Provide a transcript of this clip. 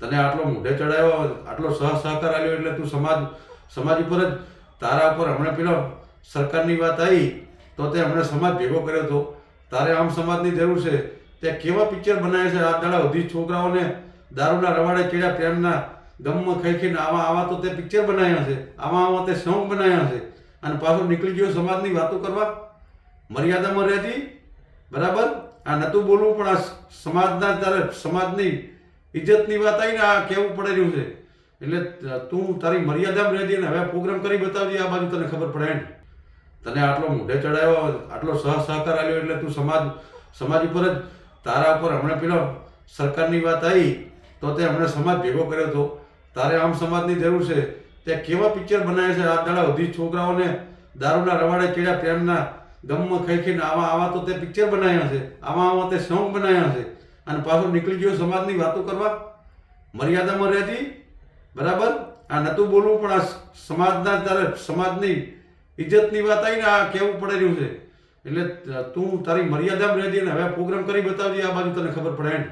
તને આટલો મોઢે ચડાવ્યો, આટલો સહકાર આપ્યો એટલે તું સમાજ ઉપર જ તારા ઉપર હમણાં પેલો સરકારની વાત આવી તો તે હમણાં સમાજ ભેગો કર્યો હતો. તારે આમ સમાજની જરૂર છે. તે કેવા પિક્ચર બનાવે છે આ દાડા સુધી છોકરાઓને દારૂના રવાડે ચડ્યા, પ્રેમના ગમમાં ખાઈ ખાઈને આવા તો તે પિક્ચર બનાવ્યા છે, આવા તે સોંગ બનાવ્યા છે અને પાછો નીકળી ગયો સમાજની વાતો કરવા. મર્યાદામાં રહેતી, બરાબર? આ નહોતું બોલવું પણ આ સમાજના તારે સમાજની ઇજ્જતની વાત આવીને આ કહેવું પડે રહ્યું છે. એટલે તું તારી મર્યાદામાં રહેજે ને હવે પ્રોગ્રામ કરી બતાવજે, આ બાજુ તને ખબર પડે ને. તને આટલો મોઢે ચડાવ્યો, આટલો સહકાર આપ્યો એટલે તું સમાજ ઉપર જ તારા ઉપર હમણાં પેલો સરકારની વાત આવી તો તે હમણાં સમાજ ભેગો કર્યો હતો. તારે આમ સમાજની જરૂર છે. તે કેવા પિક્ચર બનાવે છે આ દાડા સુધી છોકરાઓને દારૂના રવાડે ચડ્યા, પ્રેમના ગમમાં ખાઈ ખાઈને આવા તો તે પિક્ચર બનાવ્યા છે, આવા તે સોંગ બનાવ્યા છે અને પાછો નીકળી ગયો સમાજની વાતો કરવા. મર્યાદામાં રહેતી, બરાબર? આ નહોતું બોલવું પણ આ સમાજના તારે સમાજની ઇજ્જતની વાત આવીને આ કહેવું પડે રહ્યું છે. એટલે તું તારી મર્યાદામાં રહેજે ને હવે પ્રોગ્રામ કરી બતાવજે, આ બાજુ તને ખબર પડે ને.